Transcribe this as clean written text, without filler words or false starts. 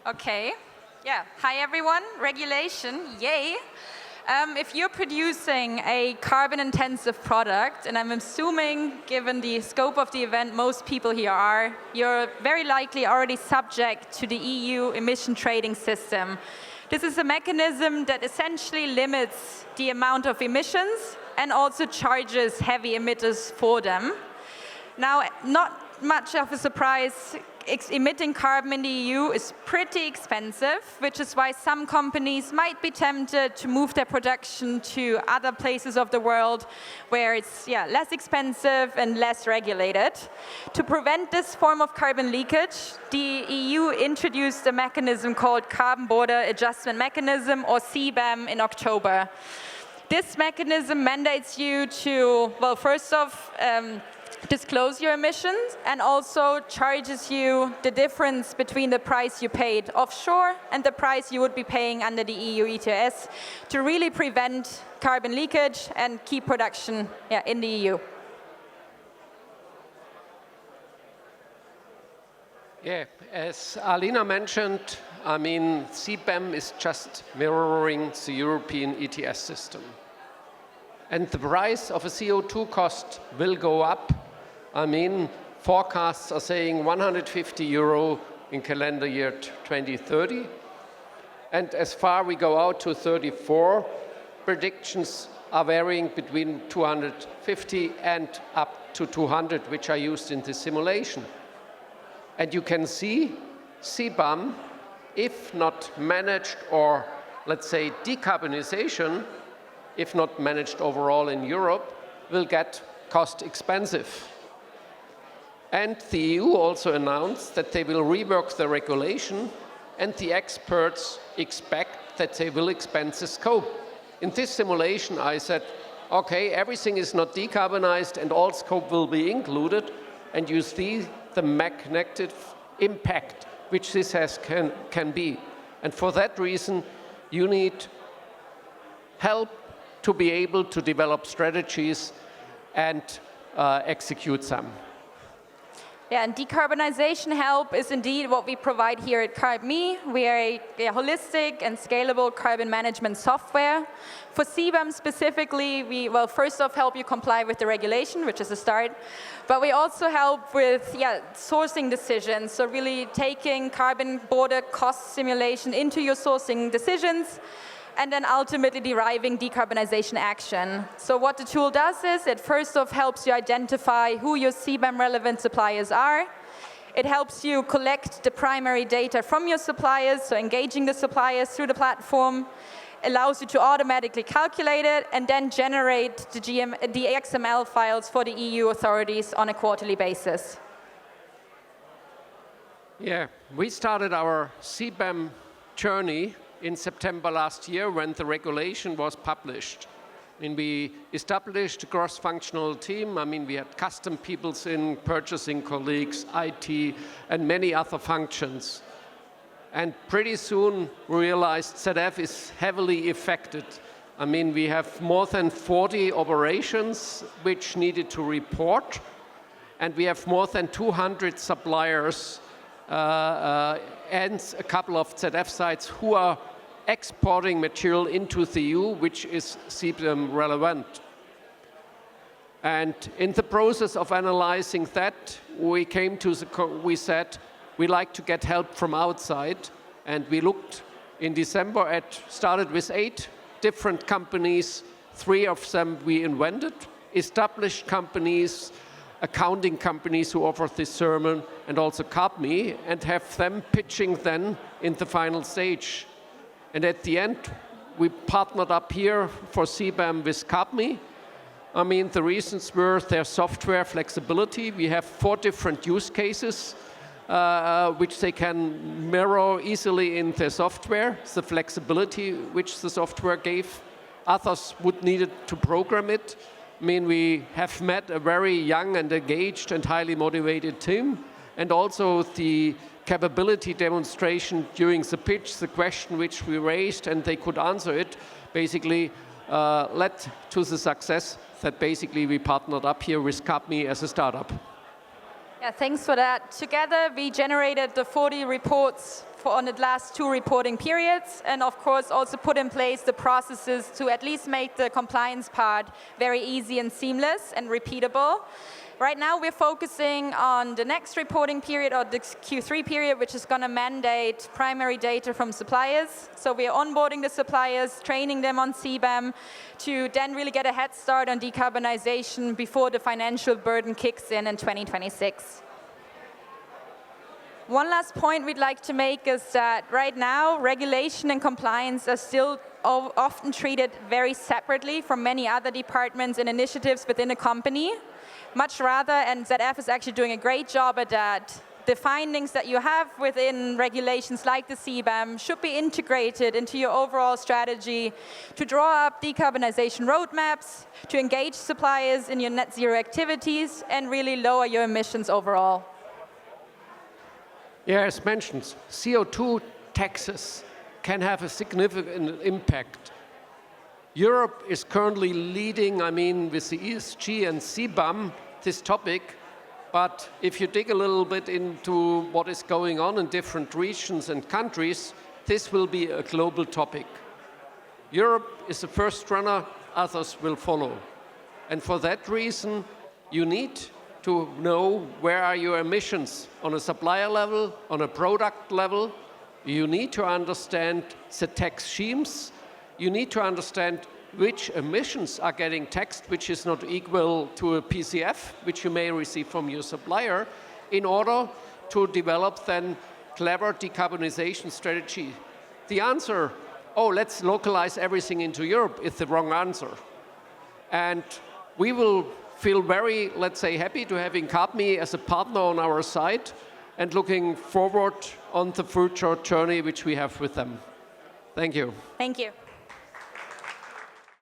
Okay. Yeah. Hi, everyone. Regulation. Yay. If you're producing a carbon-intensive product, and I'm assuming, given the scope of the event, most people here are, you're very likely already subject to the EU emission trading system. This is a mechanism that essentially limits the amount of emissions and also charges heavy emitters for them. Now, not much of a surprise, emitting carbon in the EU is pretty expensive, which is why some companies might be tempted to move their production to other places of the world where it's less expensive and less regulated. To prevent this form of carbon leakage, the EU introduced a mechanism called Carbon Border Adjustment Mechanism, or CBAM, in October. This mechanism mandates you to, well, first off, disclose your emissions, and also charges you the difference between the price you paid offshore and the price you would be paying under the EU ETS to really prevent carbon leakage and keep production in the EU. Yeah, as Alina mentioned, I mean, CBAM is just mirroring the European ETS system. And the price of a CO2 cost will go up. I mean, forecasts are saying 150 euro in calendar year 2030. And as far we go out to 34, predictions are varying between 250 and up to 200, which are used in the simulation. And you can see CBAM, if not managed, or let's say decarbonization, if not managed overall in Europe, will get cost expensive. And the EU also announced that they will rework the regulation, and the experts expect that they will expand the scope. In this simulation, I said, okay, everything is not decarbonized and all scope will be included, and you see the magnitude impact which this has can be. And for that reason, you need help to be able to develop strategies and execute them. Yeah, and decarbonization help is indeed what we provide here at carbmee. We are a holistic and scalable carbon management software. For CBAM specifically, we, well, first off, help you comply with the regulation, which is a start. But we also help with sourcing decisions, so really taking carbon border cost simulation into your sourcing decisions, and then ultimately deriving decarbonization action. So what the tool does is it first off helps you identify who your CBAM relevant suppliers are. It helps you collect the primary data from your suppliers, so engaging the suppliers through the platform, allows you to automatically calculate it and then generate the XML files for the EU authorities on a quarterly basis. Yeah, we started our CBAM journey in September last year when the regulation was published. And we established a cross-functional team. I mean, we had custom peoples in, purchasing colleagues, IT, and many other functions. And pretty soon we realized ZF is heavily affected. I mean, we have more than 40 operations which needed to report, and we have more than 200 suppliers and a couple of ZF sites who are exporting material into the EU, which is CBAM relevant. And in the process of analyzing that, we came to we said we like to get help from outside, and we looked in December at, started with 8 different companies. 3 of them we invented, established companies, accounting companies who offer this service, and also carbmee, and have them pitching then in the final stage. And at the end, we partnered up here for CBAM with carbmee. I mean, the reasons were their software flexibility. We have 4 different use cases which they can mirror easily in their software, the flexibility which the software gave. Others would need to program it. I mean, we have met a very young and engaged and highly motivated team, and also the capability demonstration during the pitch, the question which we raised, and they could answer it, basically led to the success that basically we partnered up here with carbmee as a startup. Yeah, thanks for that. Together, we generated the 40 reports on the last 2 reporting periods, and of course also put in place the processes to at least make the compliance part very easy and seamless and repeatable. Right now, we're focusing on the next reporting period, or the Q3 period, which is going to mandate primary data from suppliers. So we are onboarding the suppliers, training them on CBAM, to then really get a head start on decarbonization before the financial burden kicks in 2026. One last point we'd like to make is that right now, regulation and compliance are still often treated very separately from many other departments and initiatives within a company. Much rather, and ZF is actually doing a great job at that, the findings that you have within regulations like the CBAM should be integrated into your overall strategy to draw up decarbonization roadmaps, to engage suppliers in your net zero activities, and really lower your emissions overall. Yeah, as mentioned, CO2 taxes can have a significant impact. Europe is currently leading, with the ESG and CBAM, this topic. But if you dig a little bit into what is going on in different regions and countries, this will be a global topic. Europe is the first runner, others will follow. And for that reason, you need to know where are your emissions on a supplier level, on a product level. You need to understand the tax schemes. You need to understand which emissions are getting taxed, which is not equal to a PCF, which you may receive from your supplier, in order to develop then clever decarbonization strategy. The answer, oh, let's localize everything into Europe, is the wrong answer. And we will feel very, let's say, happy to having carbmee as a partner on our side and looking forward on the future journey which we have with them. Thank you. Thank you.